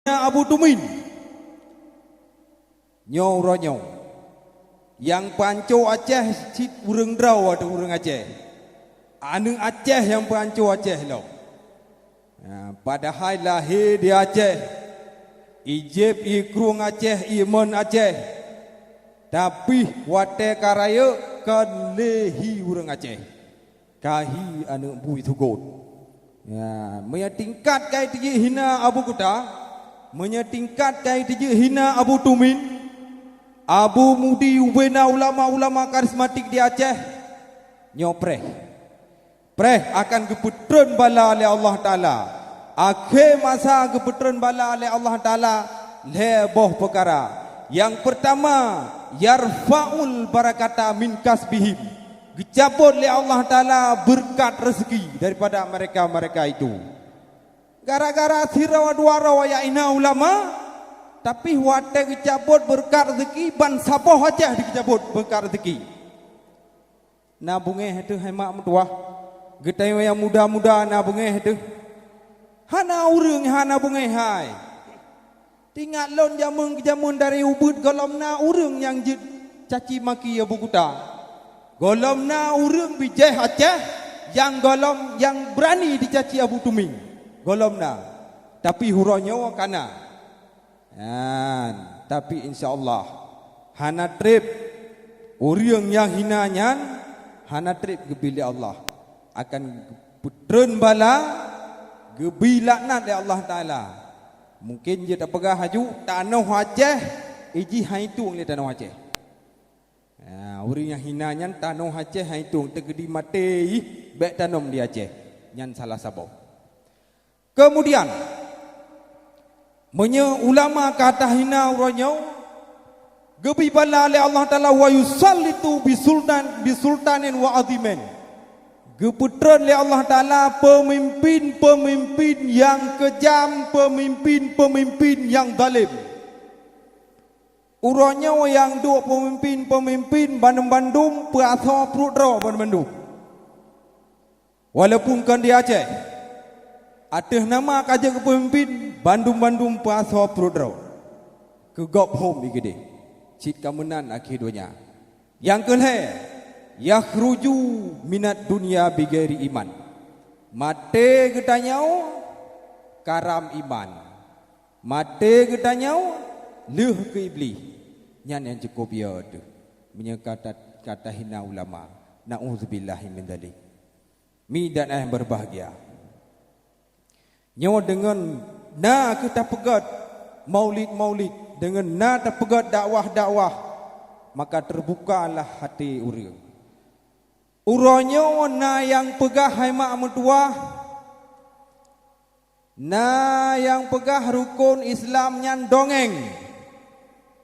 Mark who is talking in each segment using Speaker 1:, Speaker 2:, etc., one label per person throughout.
Speaker 1: Abu Tumin nyo ronyo yang panco Aceh cit urang draw atau urang Aceh anu Aceh yang panco Aceh lo padahal lahir di Aceh ijib ikrung Aceh iman Aceh tapi wate karaya kan lehi urang Aceh kahi anu bui tugot maya tingkat kai tiji hina Abu Kuta menyetingkat kai tiji hina Abu Tumin Abu Mudi ubena ulama-ulama karismatik di Aceh nyopreh preh akan keputran bala oleh Allah Ta'ala akhir masa keputran bala oleh Allah Ta'ala leboh perkara yang pertama yarfa'ul barakata min kasbihim dicabut oleh Allah Ta'ala berkat rezeki daripada mereka-mereka itu gara-gara sirawa dua rawa ina ulama tapi wate dicabut berkat rezeki ban sapoh aja dicabut berkat rezeki nabunge itu hemak mutua getai yang muda-muda nabunge itu hana urang hana bunge hai tinggal lon jamun dari ubud golomna urang yang caci maki Abu Kuta golomna urang bijih Aceh yang golom yang berani dicaci Abu Tumin golomna tapi huronyo kana tapi insyaallah hana trip urang yang hinanyan hana trip gebili Allah akan putreun bala gebi laknat oleh Allah Taala mungkin dia tak pegah haju tanah Aceh iji haitung le tanah Aceh urang yang hinanyan tanah Aceh haitung tegedi mate bek tanom di Aceh nyan salah sabau. Kemudian ulama kata hina uronyo gebi bala oleh Allah Ta'ala wa yusallitu bisultanin wa azimin geputran oleh Allah Ta'ala pemimpin-pemimpin yang kejam pemimpin-pemimpin yang zalim uronyo yang dua pemimpin-pemimpin Bandung-Bandung puasa prudro Bandung walaupun kan di Aceh ada nama kaja kepemimpin Bandung-Bandung puasa prudro kegop home igede cit kamenan akhir dunia yang kelih yakhruju minat dunia bigari iman mate gedanyau karam iman mate gedanyau leh ke iblis nyan yang cukup ya tu kata hina ulama na'udzubillahi min dzalik mi dan berbahagia nyawa dengan kita pegat maulid-maulid dengan kita pegat dakwah-dakwah maka terbukalah hati urang uronyo yang pegah haimak mutua yang pegah rukun Islam nyan dongeng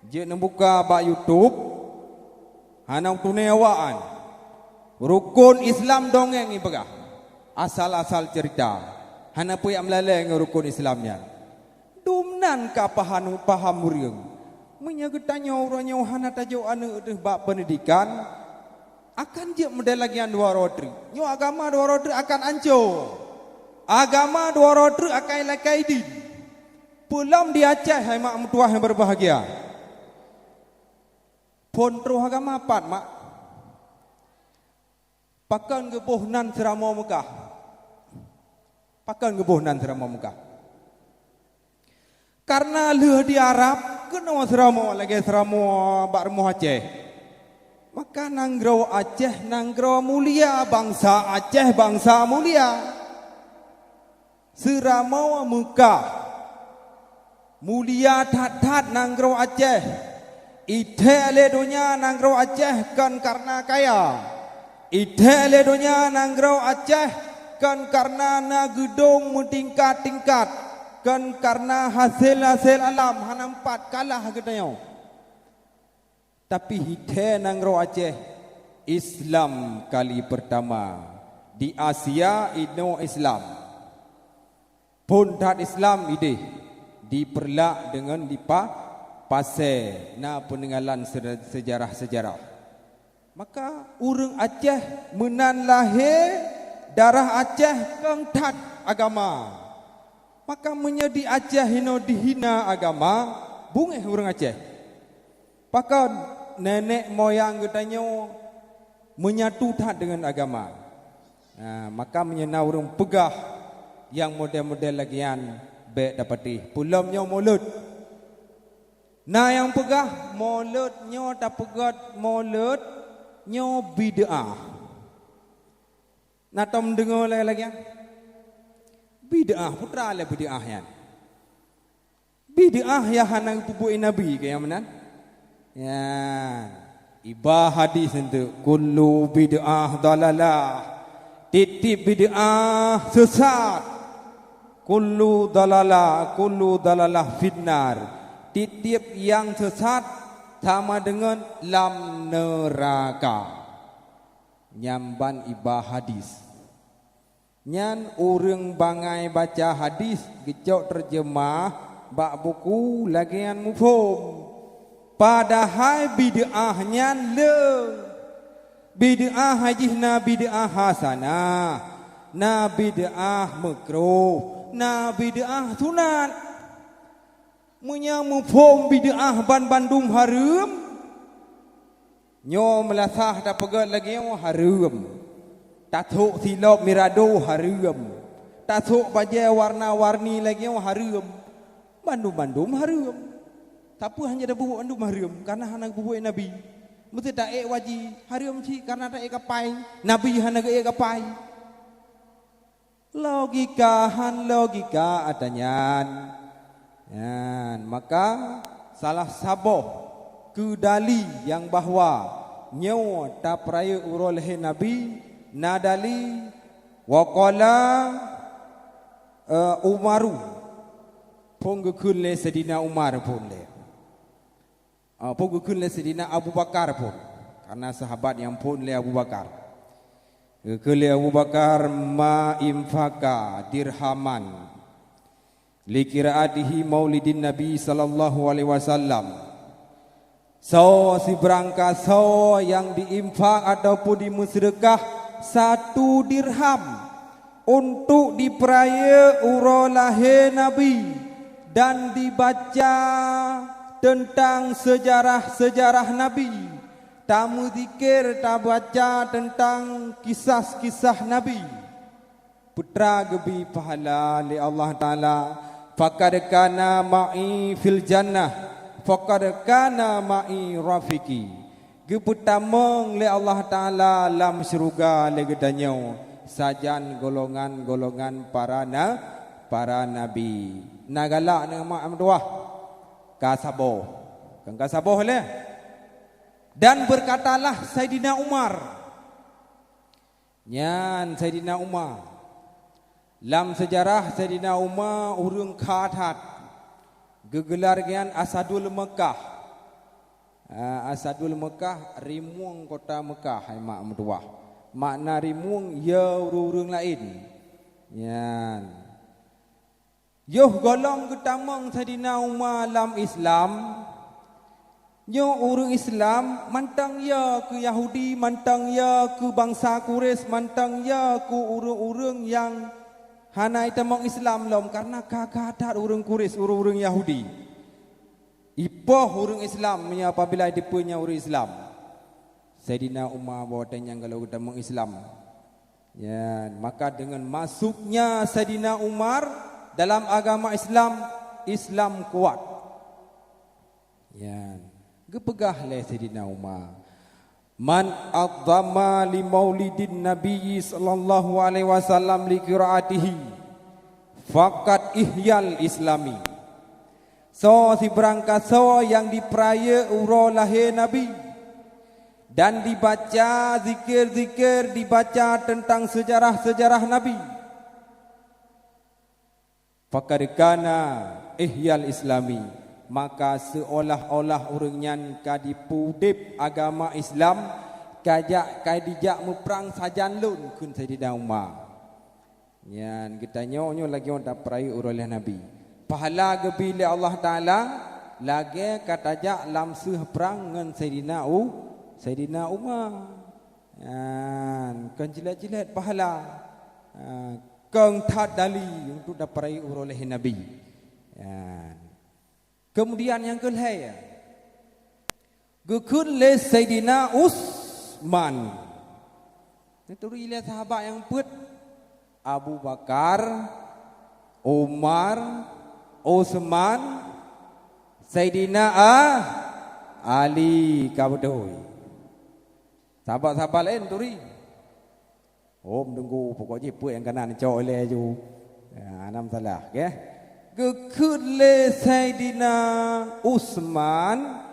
Speaker 1: je membuka bak YouTube hanau tunewaan rukun Islam dongeng ni pegah asal-asal cerita hana puyak melalai dengan rukun Islamnya dumnan ka paham urang menyagetanya orangnya hana tajuk anu deh bab pendidikan akan je model lagi dua rotri nyo agama dua rotri akan hancur agama dua rotri akan lakai di pulam di Aceh hai mak mutuah yang berbahagia pontro agama apat mak pakan gebuhnan seramo Mekah pakan gebuhnan seramo Mekah karena leh di Arab kena seramo lagi seramo bak remuh Aceh maka nanggro Aceh nanggro mulia bangsa Aceh bangsa mulia seramo Mekah mulia tat-tat nanggro Aceh ide le dunia nanggro Aceh kan karena kaya ide le dunia nanggro Aceh kan karena gedung mentingkat-tingkat kan karena hasil-hasil alam hanampat kalah gedanya tapi hide nanggro Aceh Islam kali pertama di Asia ino Islam pun dat Islam ide diperlak dengan pasai na peninggalan sejarah-sejarah maka urang Aceh menan lahir darah Aceh kengtat agama Maka menjadi Aceh hino dihina agama, bungeh orang Aceh. Maka nenek moyang katanya menyatu tak dengan agama. Maka menyena orang pegah yang model-model lagian baik dapati. Pulamnya mulut. Nah yang pegah mulutnya tak pegat mulutnya bid'ah. Nah tom dengar lagi bid'ah putra le bid'ah yan. Bid'ah ya hanang pupuin Nabi kayak mana? Ya, ibah hadis itu kullu bid'ah dalalah. Titip bid'ah sesat. Kullu dalalah finnar. Titip yang sesat sama dengan lam neraka. Nyamban ibah hadis. Nyan orang bangai baca hadis gecok terjemah bak buku lagian mufhum. Padahal bid'ah nyan le. Bid'ah hajihna bid'ah hasanah. Na bid'ah makruh. Na bid'ah sunat. Menyamuk pom bid'ah ban Bandung harum. Nyo melasah tak pegat lagi harum. Tatuk silop mirado harum. Tatuk baju warna-warni lagi harum. Bandung harum. Tapi hanya ada bubuh Bandung harum karena hana bubuh Nabi. Mesti tak wajib harum sih karena tak kapai. Nabi hana kapai. Logika adanya. Maka salah saboh kedali yang bahwa nyawa tak peraya uroleh Nabi nadali waqala Umaru ponggekun le sedina Umar pun le ponggekun le sedina Abu Bakar pun karena sahabat yang pun le Abu Bakar kele Abu Bakar ma infaka dirhaman likiraatihi maulidin Nabi sallallahu alaihi wasallam. So si berangkat so yang diinfak ataupun dimusredekah 1 dirham untuk diperaya urolahir Nabi dan dibaca tentang sejarah-sejarah Nabi. Tamu zikir tak baca tentang kisah-kisah Nabi. Putra gebi pahala li Allah Ta'ala. Faqad kana ma'i fil jannah faqad kana ma'i rafiki. Geputamong li Allah Taala lam syurga le gedanyo sajan golongan-golongan para nabi. Nagala dengan mak amduah kasabo. Kan kasabo le. Dan berkatalah Sayyidina Umar. Nyan Sayyidina Umar. Lam sejarah Sayyidina Umar urang khatat gegelar gian Asadul Mekah. Asadul Mekah rimuang kota Mekah hai mak mertua. Makna rimuang ya urang lain. Yan. Yoh golong ketamang Sayyidina Umar lam Islam. Yo urang Islam mantang ya ke Yahudi, mantang ya ke bangsa Quraisy, mantang ya ke urang-urang yang hanai temong Islam lom karena kakadat urang Quraisy, urang Yahudi. Ipoh urang Islam nya apabila dipunya urang Islam. Sayyidina Umar bawa tanya kalau temong Islam. Ya, maka dengan masuknya Sayyidina Umar dalam agama Islam, Islam kuat. Ya, gepegah le Sayyidina Umar. Man adzama li maulidin Nabi sallallahu alaihi wasallam li qiraatihi faqad ihyal islami. So si berangkat so yang diperaya urah lahir Nabi dan dibaca zikir-zikir, dibaca tentang sejarah-sejarah Nabi. Faqad kana ihyal islami. Maka seolah-olah orangnya kadipudip agama Islam kajak kadijak muprang sajan lun kun Sayyidina Umar. Yan kita nyo lagi orang tak peraya uroleh Nabi. Pahala gebili Allah Taala lagi katajak lam seuh perang ngan Sayyidina Umar. Yan kan jilat-jilat pahala. keengtat dali untuk dapat oleh Nabi. Ya. Kemudian yang kelihaya gekun le Sayyidina Utsman. Itu ilah sahabat yang put Abu Bakar, Umar, Utsman, Sayyidina Ali kabudoi. Sahabat-sahabat lain turi. Tunggu pokoknya put yang kanan cok oleh ju. Ya, nam salah, ke? Gekun le Sayyidina Utsman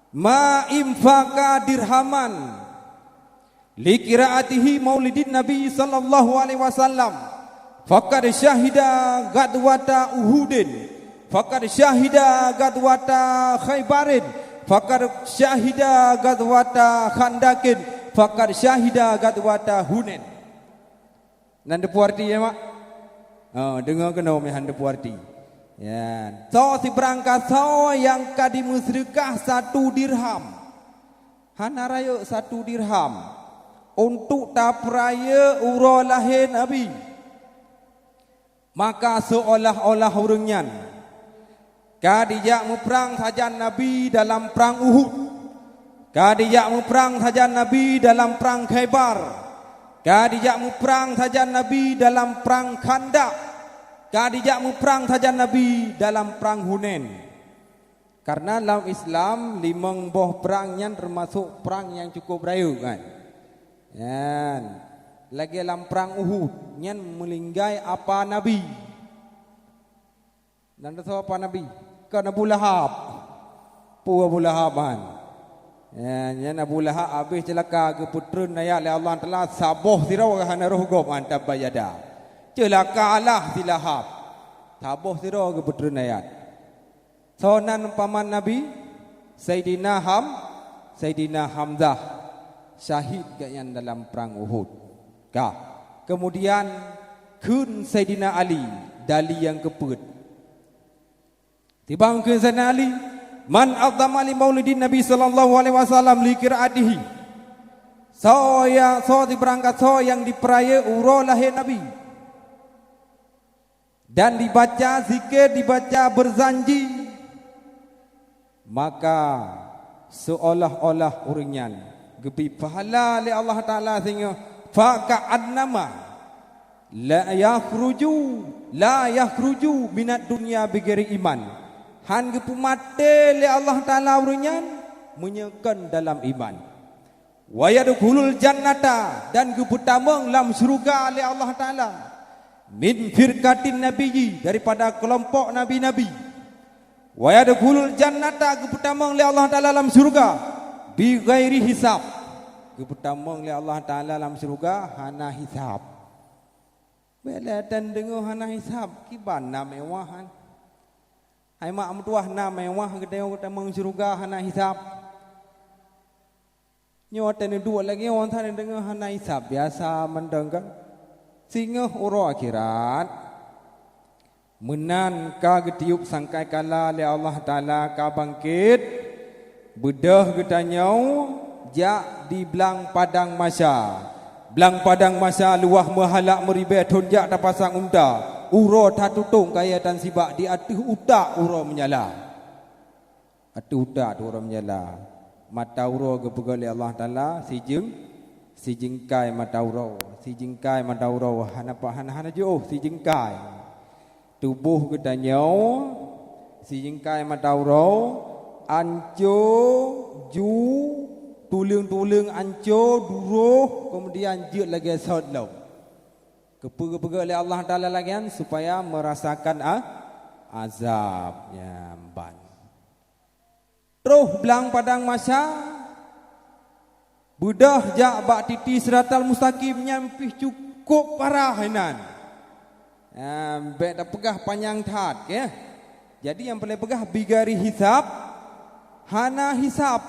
Speaker 1: ma infaka dirhaman li qiraatihi maulidin Nabi sallallahu alaihi wasallam faqad syahida gadwata Uhudin faqad syahida gadwata Khaybarin faqad syahida gadwata Khandakin faqad syahida gadwata Hunain. Nanda puarti ya mak? Dengar kena mehan puarti. Ya, so si berangkat so yang kadi musyrikah 1 dirham. Hana raya 1 dirham untuk tapraya urah lahir Nabi. Maka seolah-olah orangnya kadijak meperang saja Nabi dalam perang Uhud. Kadijak meperang saja Nabi dalam perang Khaybar. Kadijak meperang saja Nabi dalam perang Khandak. Kadijak meperang saja Nabi dalam perang Hunain. Karena dalam Islam 5 boh perangnya termasuk perang yang cukup raya kan. Yan. Lagi dalam perang Uhud nyan melinggai apa Nabi. Dan tahu apa Nabi? Kan Abu Lahab. Abu Lahab kan. Yan Abu Lahab habis celaka ke putera naya oleh Allah Taala saboh sirau hana roh gob antap bayada. Celakalah si Lahab. Taboh sirau ke putera nayat. Sonan paman Nabi Sayyidina Hamzah syahid gaknya dalam perang Uhud. Kemudian kun Sayyidina Ali dali yang keput. Tibang kun Sayyidina Ali man adzama li maulidin Nabi sallallahu alaihi wasallam li qiraatihi. So diberangkat yang diperaya urah lahir Nabi. Dan dibaca zikir, dibaca berzanji, maka seolah-olah orangnya gebi pahala oleh Allah Ta'ala sehingga faka'annama la yakhruju minat dunia bigeri iman. Han gepu mate oleh Allah Ta'ala orangnya menyekan dalam iman. Wa yadkhulul jannata dan gepu tamang dalam syurga oleh Allah Ta'ala. Min firqatin nabiyyi daripada kelompok nabi-nabi. Wa yadkhulul jannata keputamang oleh Allah Taala dalam surga bi ghairi hisab. Keputamang oleh Allah Taala dalam surga hana hisab. Bila dan dengar hana hisab kibana mewahan. Ai mak amtuah na mewah gede keputamang surga hana hisab. Nyoten dua lagi orang tadi dengar hana hisab biasa mendengar. Sehingga urah akhirat menan ka getiup sangkai kala oleh Allah Ta'ala ka bangkit bedah getanyau jak di belang padang masa. Belang padang masa luah mehalak meribet honjak tak pasang unta. Urah tak tutung kaya dan sibak di atuh utak urah menyala. Atuh utak urah menyala. Mata urah gepegal oleh Allah Ta'ala si jengkai mata urau, si jengkai mata urau hana jo si jengkai tubuh gedanyau si jengkai mata urau anco ju tuling anco duruh kemudian jut lagi sodlau kepega oleh Allah Taala lagi supaya merasakan azabnya ban terus belang padang masa budah jak bak titi siratal mustaqim nyampih cukup parah hinan. Bek dah pegah panjang tat ya. Jadi yang boleh pegah bigari hisab hana hisab.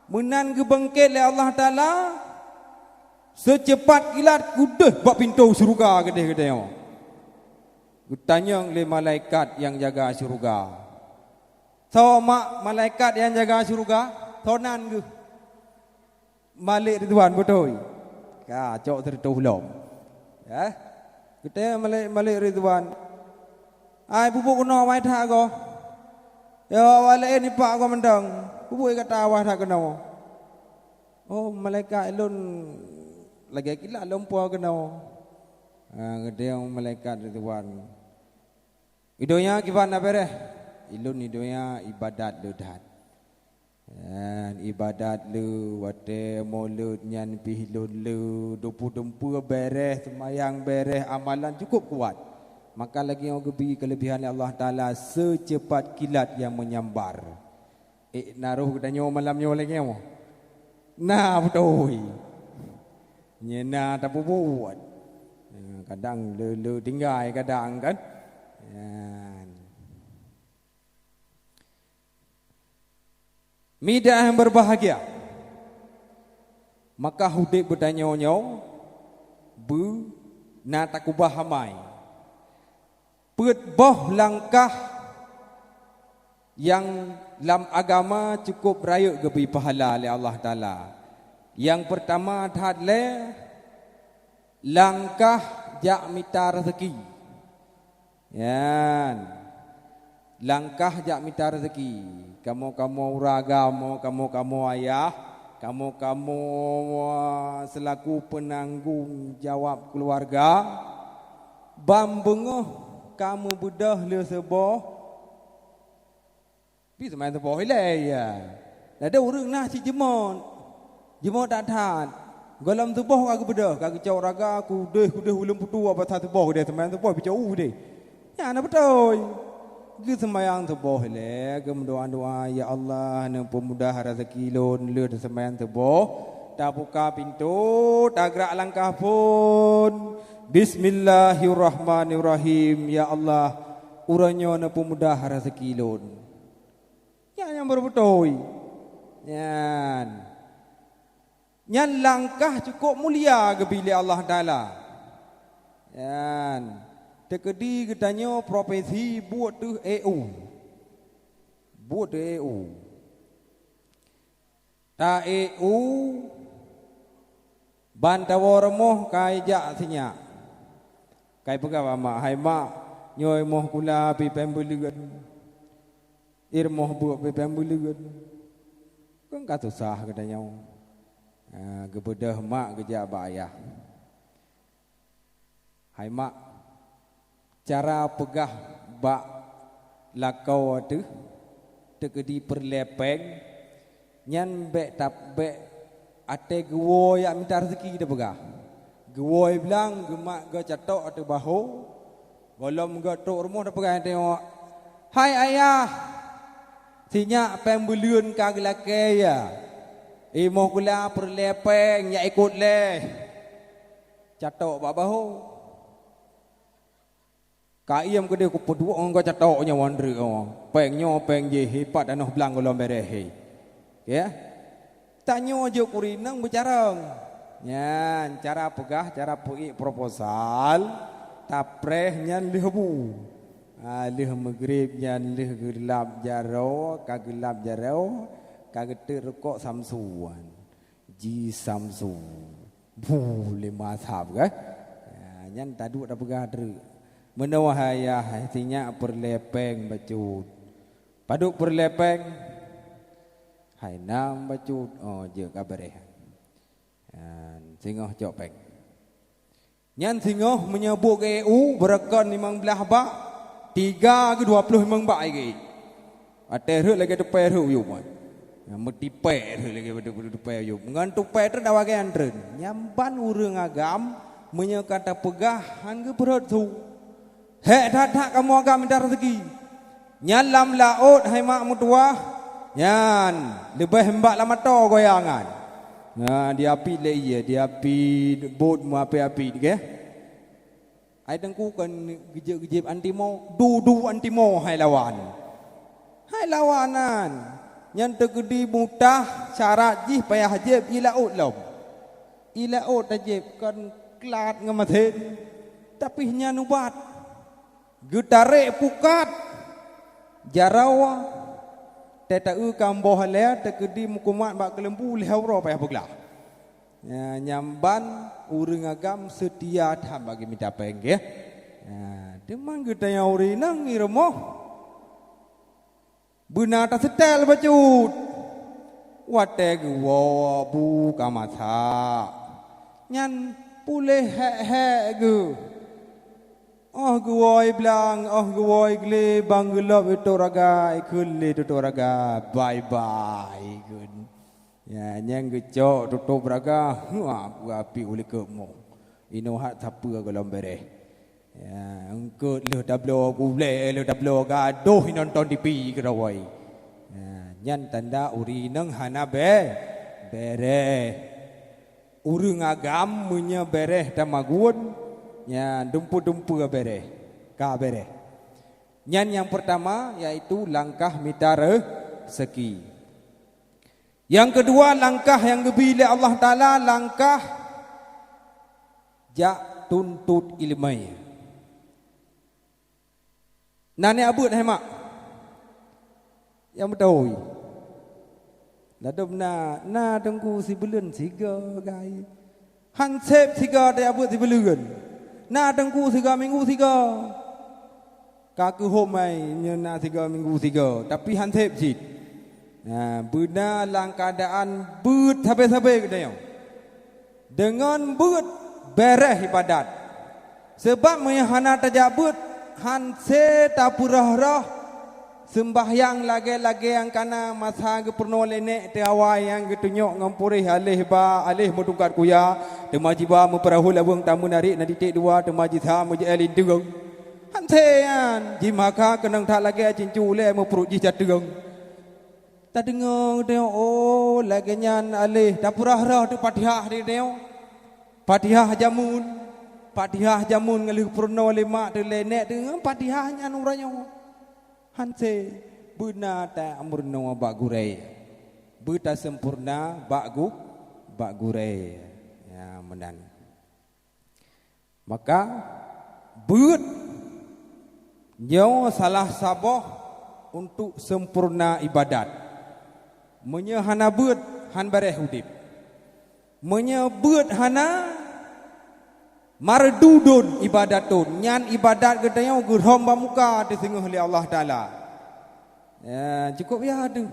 Speaker 1: Menan gebengket oleh Allah Taala secepat kilat kudah bak pintu syurga gede-gede. Gutanya oleh malaikat yang jaga syurga. So malaikat yang jaga syurga tonan ke Malik Ridwan betul. Cok tertuh belum. Ya. Kita Malik Ridwan. Ai bubuk kena wai thak ko. Ya wale ni pak ko mendang. Bubuk kata wai thak kena. Oh malaikat elun lagi kila lumpur kena. Gede malaikat Ridwan. Idonya kiban apa deh? Ilun idonya ibadat ludat. Ibadat lu wate mulut nyan pihlun lu dumpu beres semayang beres amalan cukup kuat. Maka lagi yang kelebihan Allah Taala secepat kilat yang menyambar. Naruh kedanyo malamnya lagi mo. Nah betul. Nyena tak buat. Kadang lu tinggal kadang kan. Midah yang berbahagia. Maka hudib bertanya-nyo bu natakubah hamai. Put boh langkah yang dalam agama cukup raya gebi pahala oleh Allah Taala. Yang pertama hadle langkah jak mita rezeki. Langkah jak mita rezeki. Kamu uragamo, kamu ayah, kamu selaku penanggung jawab keluarga, bambengoh kamu bedah le seboh. Pi semain seboh ile ya. Ada urang nah si jemot tak tahan. Galam seboh aku bedah, aku cau raga aku deh ulum putu apa satu seboh dia semain seboh pi cau deh. Ya na betul. Kita semayang seboh le, doa ya Allah na pemudah rezeki lon le semayang seboh, tak buka pintu, tak gerak langkah pun. Bismillahirrahmanirrahim. Ya Allah, uranyo na pemudah rezeki lon. Yang berbetul. Nyan langkah cukup mulia kebili Allah Taala. Tekedi katanya profesi buat tu EU. Buat tu EU. Ta EU bantawarmoh kai jak sinya. Kai pegawa mak hai mak nyoy moh kula pi pembulugan. Irmoh buat pi pembulugan. Kan kata sah katanya. Gebedah mak gejak bayah. Hai mak cara pegah bak lakau tu tekedi perlepeng nyan bek tap bek ate guo yang minta rezeki dia pegah guo bilang gemak ge catok atau bahu golom ge tok rumah dah pegah tengok hai ayah sinyak pembelian ka gelake ya imoh kula perlepeng nya ikut leh catok bak bahu Kaiam ke dia ku pedua orang kau catoknya wandre kau. Pengnyo peng je hepat dan noh belang golom berehe. Ya. Tanyo je kurinang bercarang. Nyan cara pegah cara pergi proposal tapreh nyan lehbu. Leh maghrib nyan leh gelap jaro ka gelap jaro ka geter kok samsuan. Ji samsu. Boleh mazhab kan? Nyan tadu dah pegah dre. Menawahaya artinya perlepeng bacut. Paduk perlepeng hai nam bacut oh je kabareh. Singoh copeng. Nyan singoh menyebut EU berakan 15 bak 3 ke 25 bak lagi. Ate ruk lagi tepai ruk yu mon. Mesti pe ruk lagi tepai yu. Ngan tupai tu dah wagai antren. Nyamban urang agam menyekata pegah hangge berat tu. Hek tak kamu agak minta rezeki. Nyalam laut hai mak mutua. Nyan lebih hembak lama to goyangan. Dia api le iya, dia api bot mu api ke. Ai dengku kan gejep antimo, du antimo hai lawan. Hai lawanan. Nyan tegedi mutah syarat jih payah jeb ilaut lom. Ilaut tajeb kan klat ngamathen. Tapi nyan ubat. Getarik pukat jarawa teta kamboh le tekedi mukumat bak kelembu lehau ro payah beglah nyamban urang agam setia tham bagi minta penggih demang kita yang uri nang irmo beuna ta setel bacut wate gua bu kamasa nyan puleh he ge oh guoi blang oh guoi gle bang gelap itu raga ikule itu raga bye bye gun ya nyang gecok tutup raga api uli kemo ino hat thapa golom bereh ya engkut le tablo gule le tablo gaduh nonton TV kerawai nyan tanda uri nang hana bereh urang agam munya bereh tamagun nya dumpu-dumpu bereh ka bereh nyan yang pertama yaitu langkah mitara seki yang kedua langkah yang gebile Allah Taala langkah jak tuntut ilmu nane abut hemak yang betul ladom na dengku si belun siga gai han sep siga dia abut si belun na dengku siga minggu siga kaku homai nyena siga minggu siga tapi han sep sit benar lang keadaan but habis-habis dia dengan but bereh ibadat sebab menghana tajabut han se tapurah-rah sembahyang lagi-lagi yang kana masa ke purno lenek te awai yang getunyok ngampurih alih mudungkat kuya te majiba memperahu labung tamu narik na titik dua te majitha muji elindung han se an jimaka kenang tak lagi cincu le mepurut ji jadung tak dengar dia oh lagi nyan alih tapurah-rah tu Fatihah dia Fatihah jamun ngalih purno lima tu lenek tu Fatihah nyan uranyo hanse beuna ta amurna bak gurai beta sempurna bak gurai ya menan maka beut nyo salah sabah untuk sempurna ibadat menyehana beut han bareh udip menyebut hana mardudun ibadatun nyan ibadat gedayau gurhom bamuka disenguh oleh Allah Taala ya cukup ya tu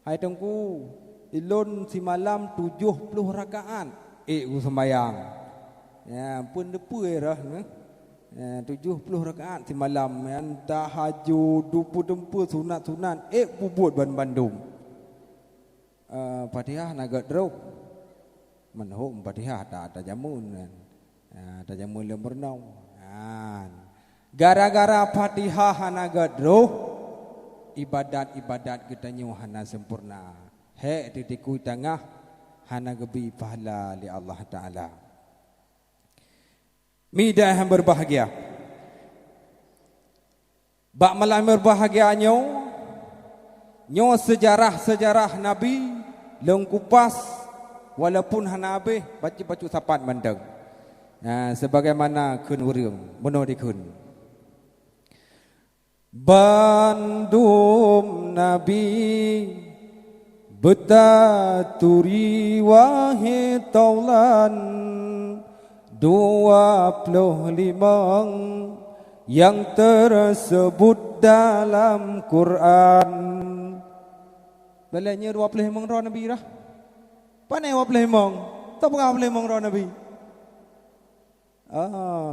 Speaker 1: hai tengku ilun si malam 70 rakaat ku sembayang ya pun depu dah 70 rakaat si malam yang tahajud dupu dempu sunat-sunat bubut Bandung Fatihah naga drop menhum Fatihah tak jamun tak jamun lemernau gara-gara Fatihah naga drop ibadat-ibadat kita hana sempurna titikui tengah hana gebi pahala li Allah Taala midah yang berbahagia bak malam berbahagia nyo sejarah Nabi lengkupas walaupun hana habis baca-baca sapat mandang sebagaimana kun urang meno dikun Bandung Nabi betaturi wahid taulan 25 yang tersebut dalam Quran. Belanya 25 roh Nabi dah. Panai 25? Tak pernah 25 roh Nabi.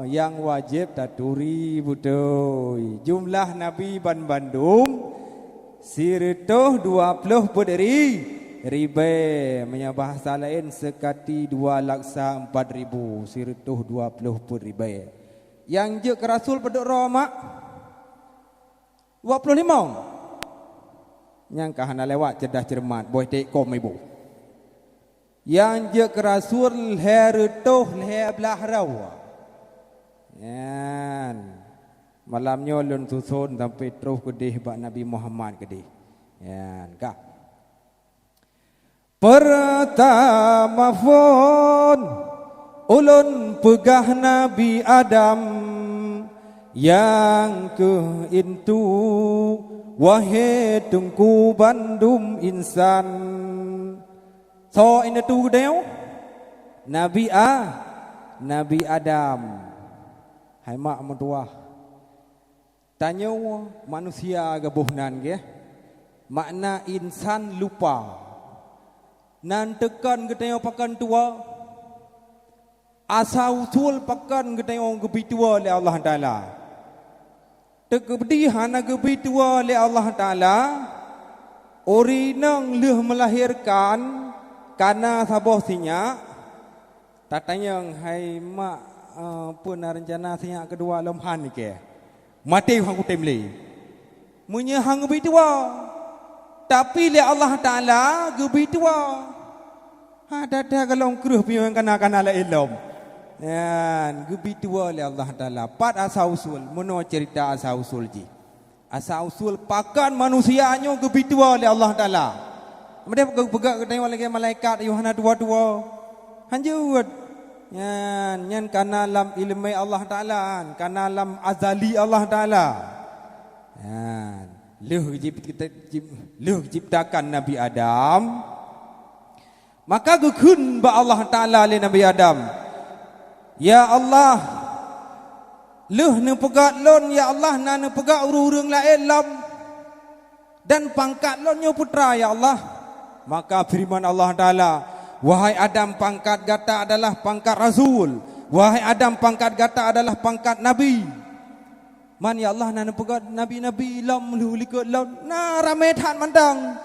Speaker 1: Yang wajib taturi betul. Jumlah Nabi Bandung sirtuh 20 puteri ribe punya bahasa lain sekati 2 laksa 4,000 sirtuh 20 put ribe. Yang je ke Rasul peduk roh mak 25. Yang kahana lewat cerdas cermat boy tek kom ibu. Yang je ke Rasul hertuh le belah rawa. Yan malamnya lun susun sampai terus kedih bak Nabi Muhammad kedih. Yan kah. Pertama pun ulun pegah Nabi Adam yang ke intu wahai tungku bandum insan. So ini tu deu Nabi Adam. Hai mak mentua. Tanya manusia gabuhnan ke? Makna insan lupa. Nan tekan ketanya pakan tua. Asa usul pakan ketanya gebi tua oleh Allah Taala. Tekebdi hana gebi tua oleh Allah Taala. Ori nang leh melahirkan karena saboh sinya. Tatanya hai mak pun rencana sinya kedua lemhan ni ke. Mati hang kutemle. Munya hang gebi tua. Tapi le Allah Taala gebi tua. Ada kalau keruh piang kana la ilom. Yan gebi tua le Allah Taala. Pat asa usul, mono cerita asa usul ji. Asa usul pakan manusianya gebi tua le Allah Taala. Mereka pegak tengok lagi malaikat Yohana dua-dua. Hanjut. Yan kana lam ilmu Allah Taala, kana lam azali Allah Taala. Yan Leh ciptakan Nabi Adam. Maka gekun ba Allah Ta'ala le Nabi Adam. Ya Allah, leh ne pegat lon ya Allah na ne pegat urang lain lam. Dan pangkat lonnya putra ya Allah. Maka firman Allah Ta'ala, wahai Adam, pangkat gata adalah pangkat Rasul. Wahai Adam, pangkat gata adalah pangkat Nabi. Man ya Allah nana pegat nabi-nabi lam lulikut lam na ramai tan mandang.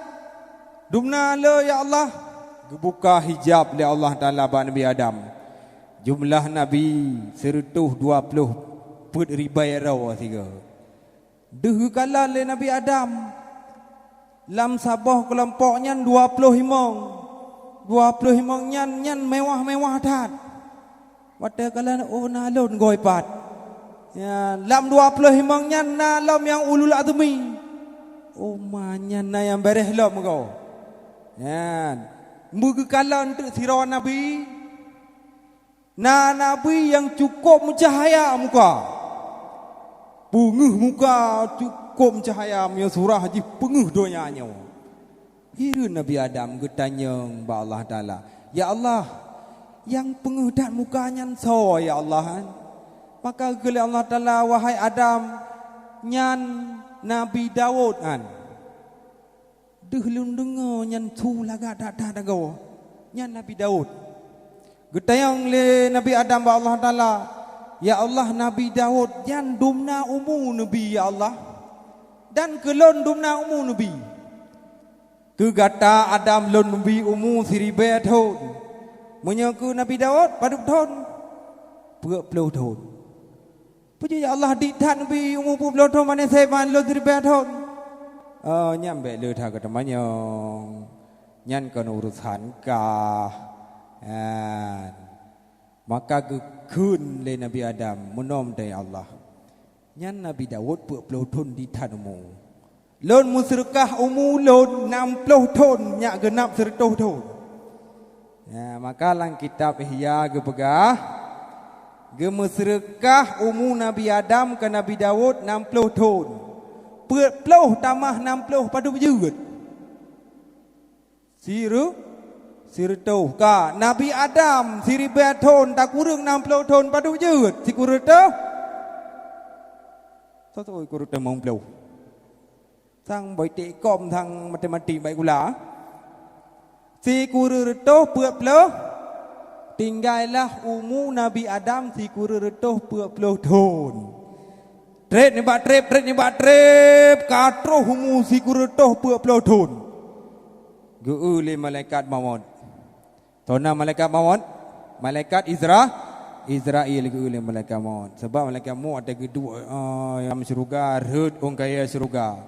Speaker 1: Dumna le ya Allah. Gebuka hijab le Allah Taala ba Nabi Adam. Jumlah nabi 120 put ribai raw tiga. Deh kala le Nabi Adam. Lam sabah kelompoknya 20 himong. 20 himong nyan mewah-mewah tat. Wate kala na lon goi pat. Ya, lam 20 himangnya na lam yang ulul azmi. Oh manya na yang bereh lam kau. Ya, muga kala untuk sirah Nabi. Na Nabi yang cukup mencahaya muka. Penguh muka cukup mencahaya punya surah haji penguh donyanya. Hiru Nabi Adam getanya ba Allah Taala. Ya Allah, yang penguh dan mukanya so ya Allah. Maka gele Allah Ta'ala, wahai Adam, nyan Nabi Daud kan. Dehlun dengar nyan tu laga dak gaw. Nyan Nabi Daud. Getayang le Nabi Adam ba Allah Ta'ala. Ya Allah, Nabi Daud nyan dumna umu Nabi ya Allah. Dan kelon dumna umu Nabi. Ke gata Adam lon Nabi umu siribe thon. Menyaku Nabi Daud paduk thon. Puak plau thon. Puji ya Allah di tan bi umur puluh tahun mana saya ban lo dari tahun. Nyambe le tha ka tamanya. Nyan kan urusan ka. Maka gekun le Nabi Adam menom dari Allah. Nyan Nabi Daud puluh tahun di tan umur. Lon musyrikah umur lon 60 tahun nyak genap 100 tahun. Ya maka lang kitab Ihya gepegah gemusrekah umur Nabi Adam ke Nabi Daud 60 tahun. Puluh tambah 60 padu berjurut. Siru ka Nabi Adam siribe tahun tak kurang 60 tahun padu berjurut. Si kurut tu. Satu kurut tu mong puluh. Sang boy tekom sang matematik baik gula. Si kurut tu puluh. Tinggallah umur Nabi Adam si kureretoh 40 tahun. Trep ni bak trep katroh umur si kureretoh 40 tahun. Geule malaikat maut. Tona malaikat maut, malaikat Israel geule malaikat maut. Sebab malaikat maut ada kedua yang syurga red orang kaya syurga.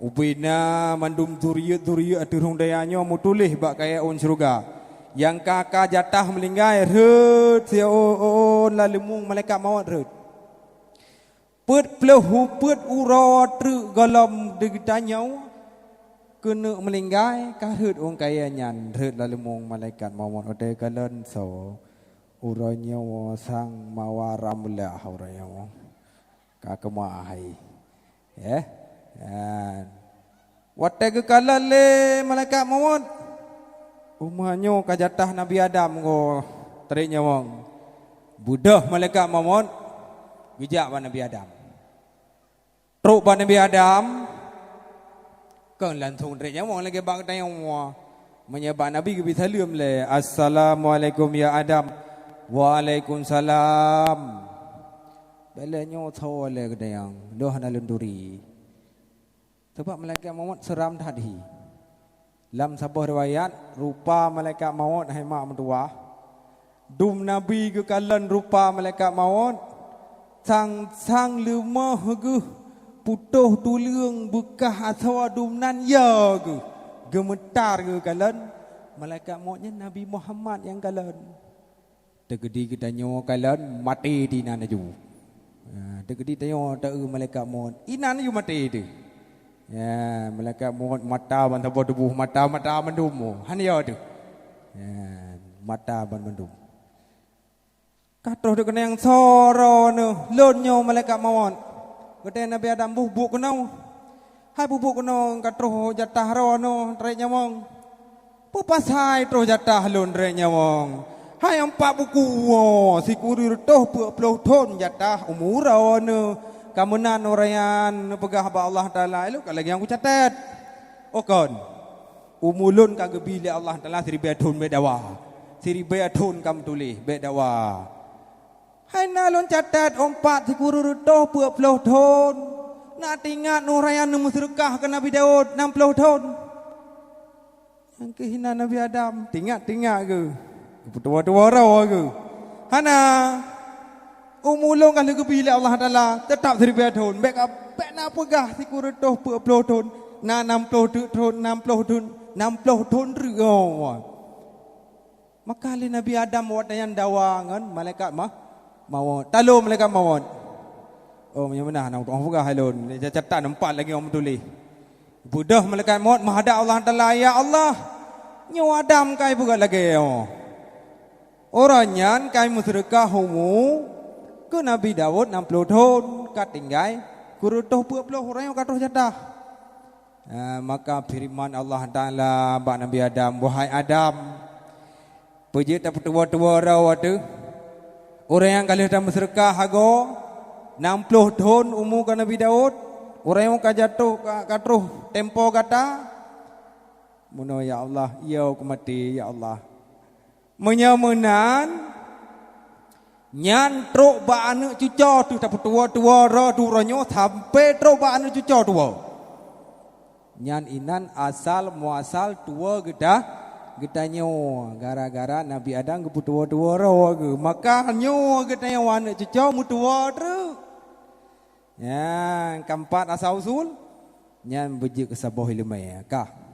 Speaker 1: Ubina mandum zuriyat aturung dayanya mutulih bak kaya on syurga. Yang kakak jatah melinggai red sia on lalemung malaikat maut red. Put pelehu put uro tru galam degetanya kena melinggai ka red orang kaya nyan red lalemung malaikat maut ode kalan so uronya sang mawaramula uranya ka kemahai ya wate ke kalan le malaikat maut umahnya kajatah Nabi Adam go tarik nyawang. Budah malaikat maut gejak ba Nabi Adam. Truk ba Nabi Adam kan langsung tarik nyawang lagi bang tanya wa. Menyebab Nabi ke bisa lium le. Assalamualaikum ya Adam. Waalaikumsalam. Belanya tahu le kedayang. Doh nalunduri. Sebab malaikat maut seram tadi. Dalam sebuah riwayat rupa malaikat maut hai mak mentua. Dum Nabi ke kalan rupa malaikat maut. Sang lemah ke putuh tulang bekas aswa dum nan ya ke. Gemetar ke kalan. Malaikat mautnya Nabi Muhammad yang kalan. Tegedi kita nyawa kalan mati di nana ju. Tegedi tanya tak malaikat maut. Inan ju mati tu. Ya, malaikat maut mata ban tabo tubuh mata mendum. Han ya tu. Ya, mata ban mendum. Katoh de kena yang soro ne, lonyo malaikat maut. Gede Nabi Adam bubuk kenau. Hai bubuk kenau katoh jatah rono trek nyamong. Pupasai troh jatah lon trek nyamong. Hai 4 buku si kurir toh 20 ton jatah umur rono. Kamunan orayan pegah ba Allah Taala lu lagi yang aku catat. Okon. Umulun kagebili Allah Taala 1000 ton bedawa. 1000 ton kam tulis bedawa. Hai nalon catat 4 si kurir toh 20 ton. Nak tingat orayan musyrikah ke Nabi Daud 60 ton. Yang kehina Nabi Adam tingat ke. Tua-tua raw ke. Hana umulong kalau kepilih Allah Taala tetap 1000 ton. Baik nak pegah si kuretoh 20 ton. Na 60 ton 60 ton riau. Maka ali Nabi Adam wadayan dawangan malaikat maut. Talo malaikat maut. Oh macam mana nak orang pegah halon. Dia catat 4 lagi orang tulis. Budah malaikat maut menghadap Allah Taala, ya Allah. Nyawa Adam kai pegah lagi. Orangnya kai musyrikah humu ke Nabi Daud 60 ton katinggai kurutuh 20 orang yang katoh jatah. Maka firman Allah Taala bak Nabi Adam, wahai Adam, puji tak tua-tua raw tu. Orang yang kali dah musyrikah hago 60 ton umur ke Nabi Daud, orang yang kajatuh katoh tempo kata muno ya Allah, ya aku mati ya Allah. Menyamenan nyan truk ba anak cucu tu tak tua-tua ra duranyo sampai truk ba anak cucu tua. Nyan inan asal muasal tua gedanyo gara-gara Nabi Adam ke tua-tua ra ke. Maka nyo gedanyo anak cucu mu tua tu. Ya, keempat asal usul nyan beji ke sabah ilmu kah.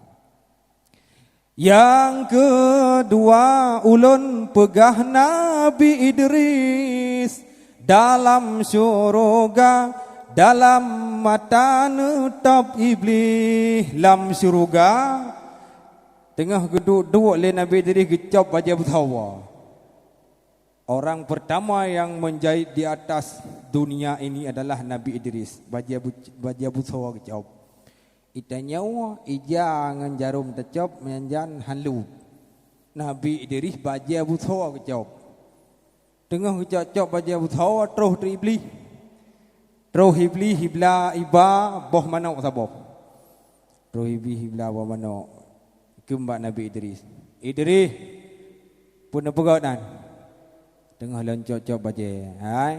Speaker 1: Yang kedua ulun pegah Nabi Idris dalam syurga, dalam mata netap iblis lam syurga. Tengah geduk-duk le Nabi Idris gecop baja butawa. Orang pertama yang menjahit di atas dunia ini adalah Nabi Idris. Baja butawa gecop. Itanya ija ngan jarum tecop menjan halu. Nabi Idris baja butawa gecop. Tengah gecop baja butawa terus tu iblis. Terus iblis hibla iba boh manok sabab. Terus iblis hibla boh manok. Kembak Nabi Idris. Idris pun pegodan. Tengah loncok-cok baja. Hai.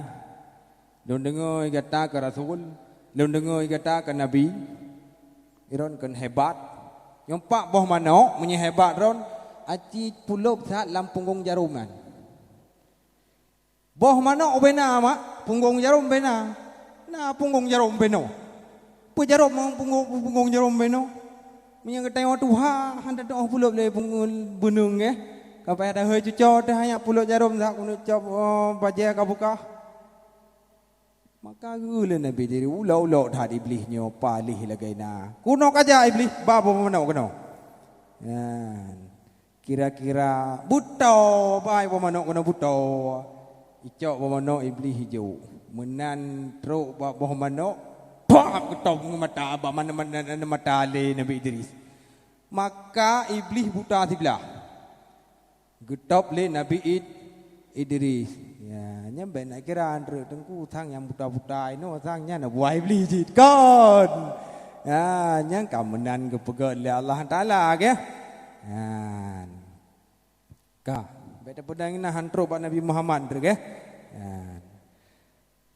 Speaker 1: Lon dengar kata ke Rasul, lon dengar kata ke Nabi. Iron kan hebat. Yang pak boh manok punya hebat ron. Aci pulup saat lam punggung jarum kan. Boh manok bena mak, punggung jarum bena. Nah punggung jarum beno. Pu jarum punggung jarum beno. Punya ketengok Tuhan hendak doa pulup le punggung benung ke. Kapai ada heu cuco dah hanya pulup jarum sak kunu cop baja ka buka. Maka gula Nabi diri ulau-ulau dah iblisnya palih lagi na. Kuno kaja iblis babo mana kuno. Ya. Kira-kira buto bai mana kuno buto. Icok mana iblis hijau. Menan truk babo mana pak ketong mata abah mana mata le Nabi Idris. Maka iblis buta sebelah. Getop le Nabi Idris. Ya, nyampe nak kira andre tengku thang yang buta-buta ino thangnya na buai beli jit kon. Ya, nyang kamenan ke pegat le Allah Taala ke. Ya. Ka, beta pedang ina hantro ba Nabi Muhammad ke. Ya.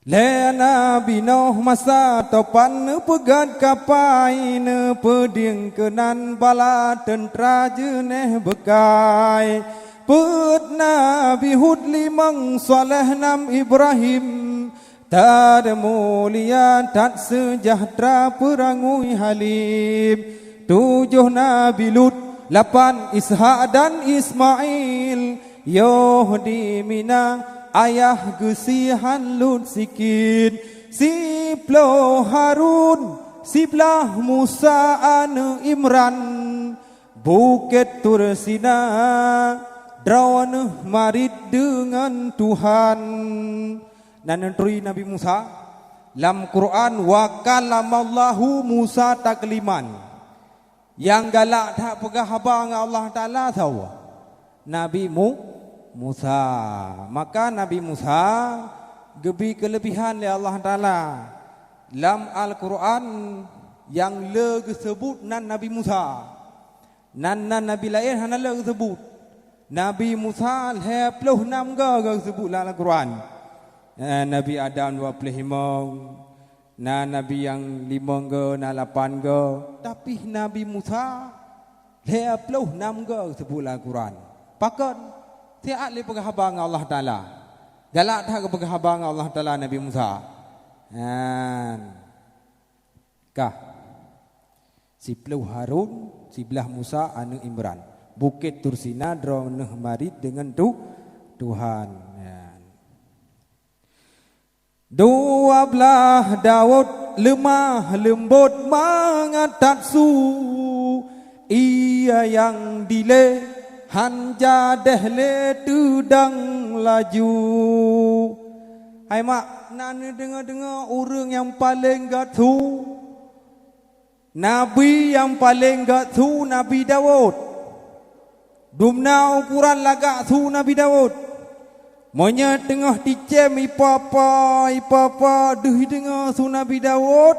Speaker 1: Le Nabi Nuh masa topan pegat kapai ne peding kenan bala tentera jeneh bekai. Put Nabi Hud limang Saleh nam Ibrahim tad mulia tad sejahtera perangui Halim. 7 Nabi Lut 8 Ishak dan Ismail Yahudi Mina ayah gesihan Lut sikit. 10 Harun 11 Musa anu Imran Bukit Tursina Drawan marid dengan Tuhan. Nanentri Nabi Musa dalam Quran wa kalamallahu Musa takliman. Yang galak tak pegah haba dengan Allah Taala tahu. Nabi Musa. Maka Nabi Musa gebi kelebihan oleh Allah Taala. Dalam Al-Quran yang le disebut nan Nabi Musa. Nan Nabi lain hana le disebut. Nabi Musa 26 ga sebut dalam Al-Quran. Nabi Adam 25. Nabi yang 5 ga, 8 ga. Tapi Nabi Musa 26 ga sebut dalam Al-Quran. Pakat tiap le penghabang Allah Taala. Galak tak ke penghabang Allah Taala Nabi Musa. Kah 10 Harun, 11 Musa anu Imran. Bukit Tursina droneh marid dengan Tuhan. 12 Daud lemah lembut mangatatsu. Ia yang dile hanja dehle tudang laju. Hai mak, nak dengar-dengar orang yang paling gatu. Nabi yang paling gatu Nabi Daud. Dumna ukuran lagak su Nabi Daud. Monya tengah dicem ipapa deh dengar su Nabi Daud.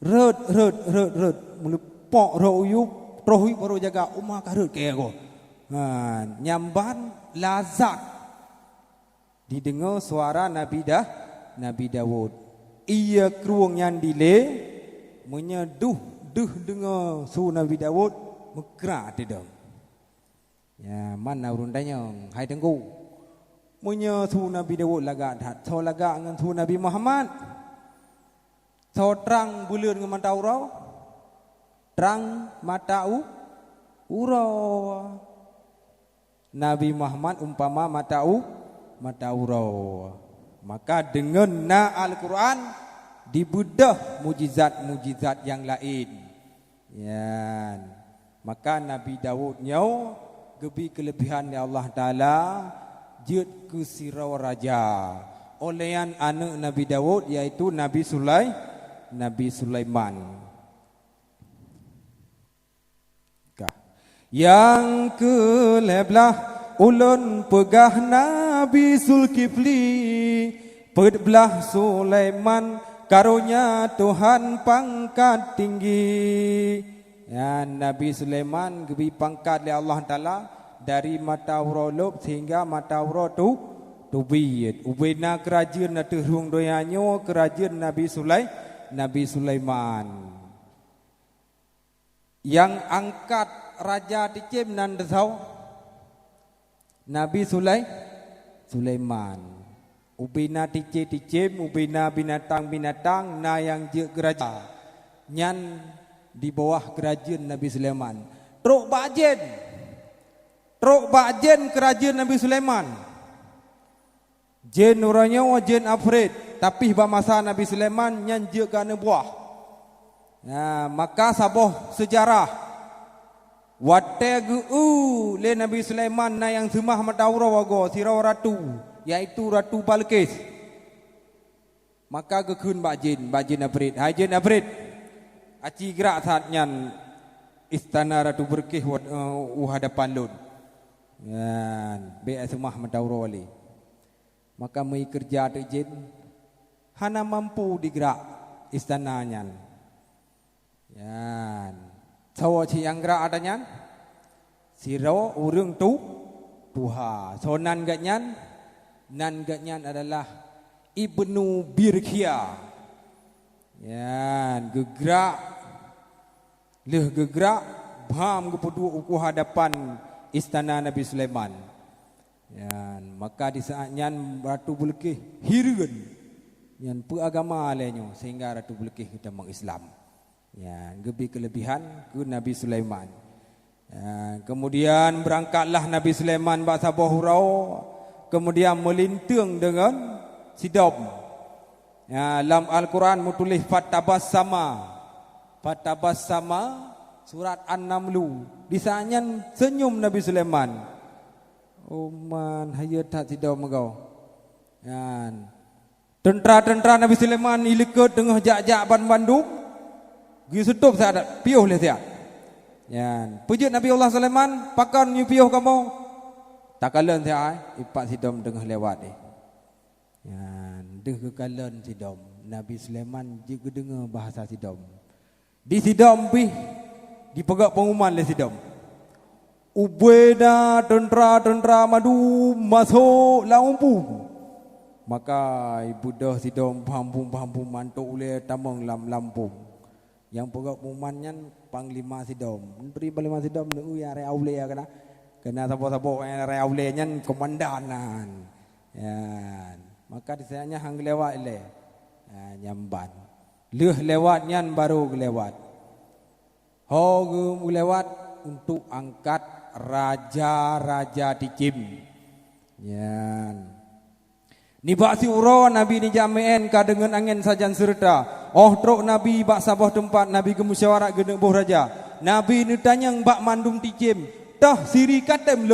Speaker 1: Red melepok ro uyup rohi baru jaga umah karut ke aku. Nyamban lazat didengar suara Nabi Daud. Ia keruang yang dile menyeduh dengar su Nabi Daud. Mekra tidak. Ya mana urundanya hai tengku. Munya su Nabi Daud lagak dat. So lagak dengan su Nabi Muhammad. So terang bulan dengan mata urau. Terang mata urau. Nabi Muhammad umpama mata urau. Maka dengan na Al-Quran dibedah mujizat-mujizat yang lain. Ya. Maka Nabi Daud nyau gebi kelebihan ya Allah Taala jut ke sirau raja olehan anak Nabi Daud yaitu Nabi Sulaiman. Yang ke-11 ulun pegah Nabi Zulkifli pebelah Sulaiman karunia Tuhan pangkat tinggi. Ya, Nabi Sulaiman gebi pangkat oleh Allah Taala dari mata urolop sehingga mata urotu tubiyat. Ubena kerajaan na terhung doyanyo kerajaan Nabi Sulaiman. Yang angkat raja dicem nan desau Nabi Sulaiman. Ubena dicem ubena binatang na yang je kerajaan. Nyan di bawah kerajaan Nabi Sulaiman. Truk bajen kerajaan Nabi Sulaiman. Jen orangnya jen afrid. Tapi pada masa Nabi Sulaiman nyanjak kana buah. Maka saboh sejarah. Wategu le Nabi Sulaiman na yang semah madaura wago sirau ratu. Yaitu Ratu Balqis. Maka kekun bajen afrid. Hai jen afrid. Aci gerak saat nyan istana Ratu Balqis hadapan lun. Yan, be semah madauro wali. Maka mai kerja tu jin hana mampu digerak istananya. Yan. Sawo ci yang gerak adanya. Siro urang tu tuha. So nan gatnyan adalah Ibnu Birkhia. Yan, gegerak bam kepudu uku hadapan istana Nabi Sulaiman. Yan, maka di saatnya Ratu Bilqis hirgen. Yan pu agama lenyo sehingga Ratu Bilqis kita mengislam. Yan, gebi kelebihan ke Nabi Sulaiman. Yan, kemudian berangkatlah Nabi Sulaiman bak Sabah Hurau, kemudian melintang dengan Sidom. Ya, dalam Al-Quran mutulis fatabassama surat An-Namlu. Di saatnya senyum Nabi Sulaiman. Oh man, hayat tak Sidom kau. Yan. Tentera Nabi Sulaiman ilikut tengah jak-jak bandung. Gi setup saat piuh le siap. Yan. Pujud Nabi Allah Sulaiman, pakan you piuh kamu. Takalan siap ipak Sidom tengah lewat ni. Yan, deh kekalan Sidom. Nabi Sulaiman juga dengar bahasa Sidom. Di Sidom pi dipegak pengumuman le Sidom. Ubeda tentera madu masuk laumpu. Maka ibu dah Sidom paham mantuk ule tamang lampung. Yang pegak pengumumannya Panglima Sidom. Menteri Panglima Sidom nu ya reaule ya kena sabo-sabo reaule nya komandanan. Yan. Maka disanya hang lewat le. Nyamban. Leuh lewat nyan baru lewat. Ho lewat untuk angkat raja-raja Ticim. Yan. Ni bak si uro Nabi ni jameen ka dengan angin sajan serta. Oh truk Nabi bak sabah tempat Nabi ke musyawarah gede boh raja. Nabi ni tanyang bak mandum Ticim. Tah siri katem